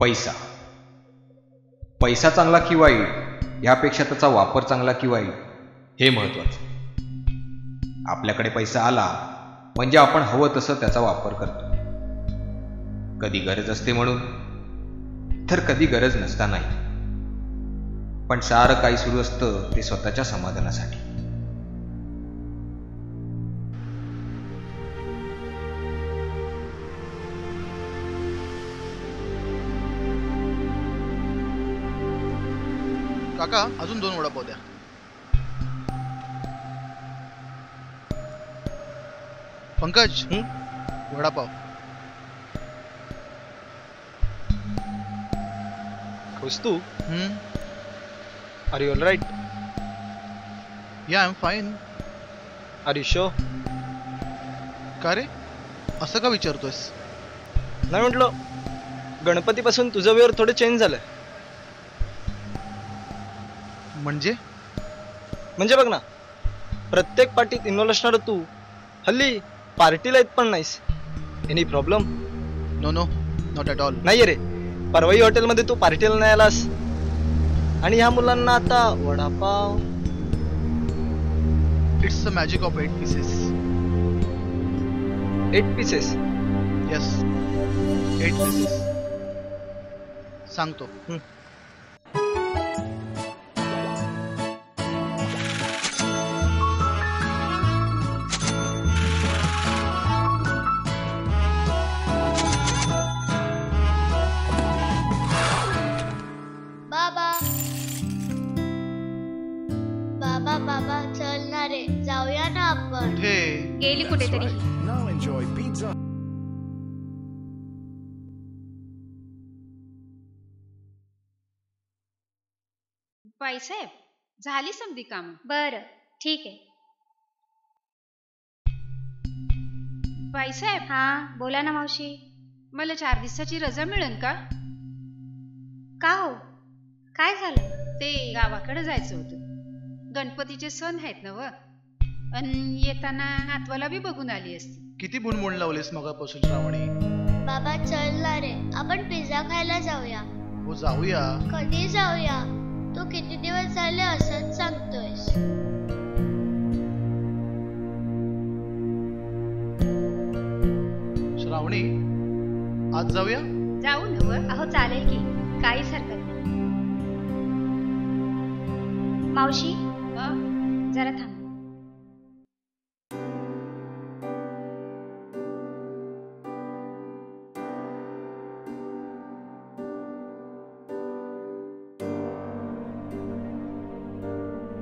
पैसा पैसा चांगला की वाईट यापेक्षा त्याचा वापर चांगला की वाईट हे महत्वाचं. आपल्याकडे पैसा आला म्हणजे आपण हवं तसं त्याचा वापर करतो. कधी गरज असते म्हणून तर कधी गरज नसतानाही. पण सारं काही सुरू असतं ते स्वतःच्या समाधानासाठी. काका अजून 2 वडापाव द्या. पंकज वडापाव. खुश तू? Are you all right? या I am fine. Are you sure? का रे असं का विचारतोयस? नाही म्हटलं, गणपतीपासून तुझं वेळ थोडं चेंज झालंय. म्हणजे बघ ना, प्रत्येक पार्टीत इन्व्हॉल्व असणार तू हल्ली पार्टीला येत पण नाहीस. Any problem? No no, not at all. नाही रे, परवाई हॉटेलमध्ये तू पार्टीला नाही आलास आणि ह्या मुलांना आता vada pav. It's the magic of 8 pieces. 8 pieces? Yes, 8 pieces. सांगतो. बाबा चल ना रे, जाऊया ना आपण. गेली कुठेतरी. बाईसाहेब झाली समधी काम. बर ठीक आहे. बाईसाहेब. हा बोला ना मावशी. मला 4 दिवसाची रजा मिळेल का? का हो, काय झालं? ते गावाकडे जायचं होतं. गणपतीचे सण आहेत ना व, आणि येताना नातवाला बी बघून आली असती. किती बुणबुण लावलीस मगापासून श्रावणी. बाबा चल ना रे, आपण पिझ्झा खायला जाऊया. हो जाऊया. कधी जाऊया? तू किती दिवस झाले असंच सांगतोयस. श्रावणी आज जाऊया. जाऊ ना व. अहो चालेल की, काहीच हरकत नाही. मावशी जरा थांब.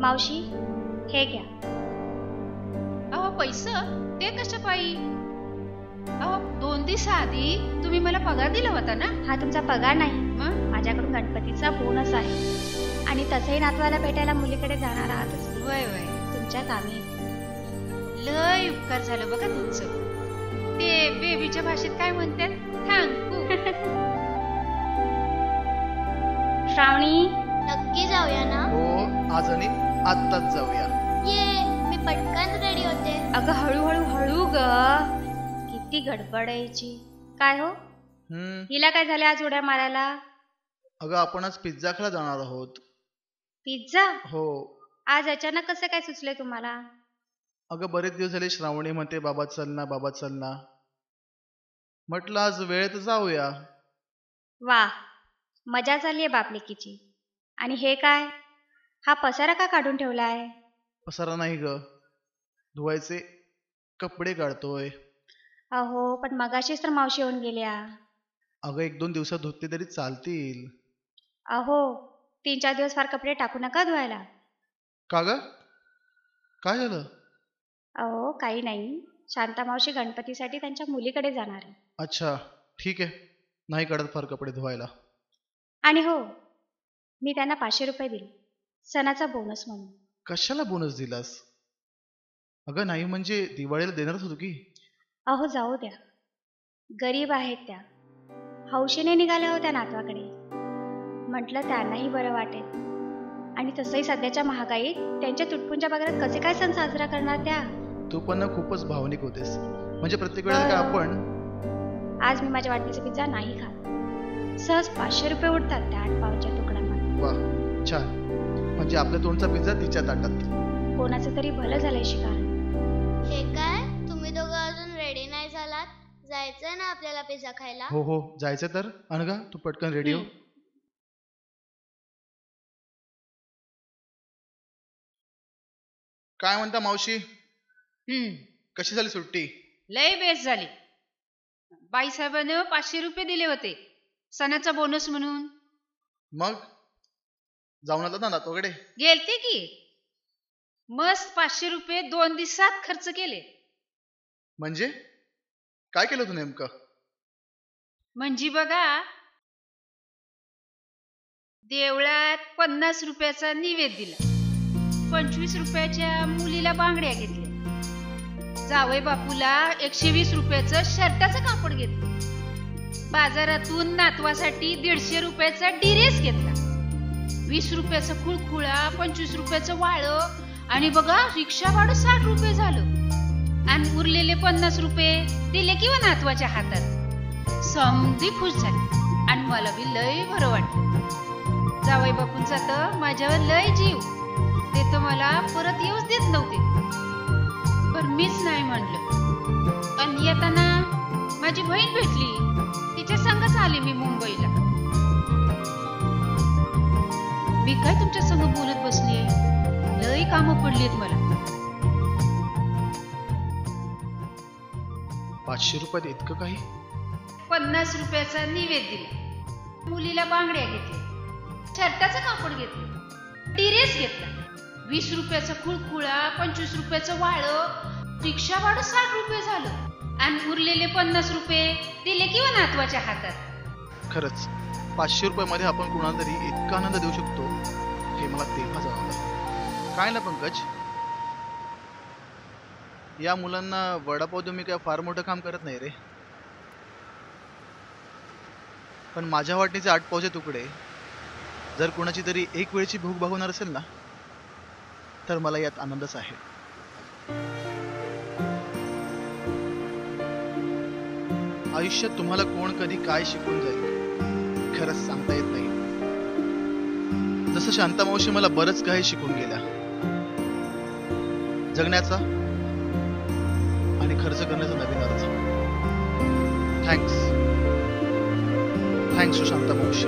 मावशी हे घ्या. अहो पैसे ते कशा पायी? अहो 2 दिवस आधी तुम्ही मला पगार दिला होता ना. हा तुमचा पगार नाही, माझ्याकडून गणपतीचा बोनस आहे. आणि तसंही नातवाला भेटायला मुलीकडे जाणार आहातच. वय वय तुमच्या कामी. लय उपकार झालं बघा तुमचं. ते बेबीच्या भाषेत काय म्हणतात? थँक्यू. श्रावणी नक्की जाऊया ना? हो आज आणि आत्ताच जाऊया. ये मी पटकन रेडी होते. अगं हळूहळू हळू ग, किती गडबड यायची. काय हो, हिला काय झालं आज उड्या मारायला? अगं आपण आज पिझ्झा खायला जाणार आहोत. पिझ्झा? हो. आज अचानक कसं काय सुचले तुम्हाला? अगं बरेच दिवस झाले श्रावणी म्हणते बाबा चल ना, बाबा चल ना. म्हटलं आज वेळेत जाऊया. वा, मजा चालली आहे बापलेकीची. आणि हे काय, हा पसारा का काढून ठेवलाय? पसारा नाही ग, धुवायचे कपडे काढतोय. अहो पण मगाशीच तर मावशी येऊन गेल्या. अगं 1-2 दिवसात धुतले तरी चालतील. अहो 3-4 दिवस फार कपडे टाकू नका धुवायला. का ग, काय झालं? अहो काही नाही, शांता मावशी गणपतीसाठी त्यांच्या मुलीकडे जाणार आहे. अच्छा ठीक आहे, नाही काढत फार कपडे धुवायला. आणि हो, मी त्यांना 500 रुपये दिले सणाचा बोनस म्हणून. कशाला बोनस दिलास? अगं नाही म्हणजे दिवाळीला देणारच होतो की. अहो जाऊ द्या, गरीब आहेत त्या. हौशीने निघाल्या होत्या नातवाकडे. म्हटलं त्यांनाही बरं वाटेल. आणि तसंही सध्याच्या महागाईत त्यांच्या तुटपुंच्या पगारात कसे काय सण साजरा करणार त्या? तू पण ना खूपच भावनिक होतेस. म्हणजे प्रत्येक वेळेला काय आपण. आज मी माझ्या वाटणीचा पिझ्झा नाही खात. सहज 500 रुपये उडतात त्या 8 पावच्या तुकड्यांमध्ये. वा, छान. म्हणजे आपल्या तोंडचा पिझ्झा तिच्या ताटात. कोणाचं तरी भलं झालंय शिकार. हे काय, तुम्ही दोघं अजून रेडी नाही झालात? जायचंय ना आपल्याला पिझ्झा खायला? हो हो, जायचं तर. अनघा, तू पटकन रेडी हो. काय म्हणता मावशी, कशी झाली सुट्टी? लय बेस्ट झाली. बाईसाहेबांनी 500 रुपये दिले होते सणाचा बोनस म्हणून. मग जाऊन आला ना नातवाकडे? गेलते की. मस्त 500 रुपये 2 दिवसात खर्च केले. म्हणजे काय केलं तू नेमकं? म्हणजे बघा, देवळात 50 रुपयाचा निवेद दिला, 25 रुपयाच्या मुलीला बांगड्या घेतल्या, जावई बापूला 120 रुपयाचं शर्टाचं कापड घेतलं, बाजारातून नातवासाठी 150 रुपयाचा ड्रेस घेतला, 20 रुपयाचा खुळखुळा, 25 रुपयाचं वाळं, आणि बघा रिक्षा भाडं 60 रुपये झालं. आणि उरलेले 50 रुपये दिले किंवा नातवाच्या हातात. समधी खुश झाली आणि मला बी लय बरं वाटलं. जावई बापूंचा तर माझ्यावर लय जीव, ते तर मला परत येऊच देत नव्हते, पण मीच नाही म्हणलं. आणि येताना माझी बहीण भेटली, तिच्या संगच आले मी मुंबईला. मी काय तुमच्या संग बोलत बसलीये, लय कामं पडलीत मला. 500 रुपयात इतकं काही? 50 रुपयाचा निवेद दिला, मुलीला बांगड्या घेतल्या, शर्टाचं कापड घेतलं, ड्रेस घेतला, 20 रुपयाचा खुळखुळा, 25 रुपयाचं वाळं, रिक्षा भाडं 60 रुपये झालं, आणि उरलेले 50 रुपये दिले किंवा नातवाच्या हातात. खरंच 500 रुपयामध्ये आपण कुणाला तरी इतका आनंद देऊ शकतो हे मला तेव्हा जाणवलं. काय ना पंकज, या मुलांना वडापाव देऊन मी काय फार मोठं काम करत नाही रे, पण माझ्या वाटणीचे 8 पावचे तुकडे जर कुणाची तरी एक वेळची भूक भागवणार असेल ना, तर मला यात आनंदच आहे. आयुष्यात तुम्हाला कोण कधी काय शिकून जाईल खरंच सांगता येत नाही. जसं शांता मावशी मला बरंच काही शिकून गेल्या, जगण्याचा आणि खर्च करण्याचा नवीन अर्थ. थँक्स शांता मावशी.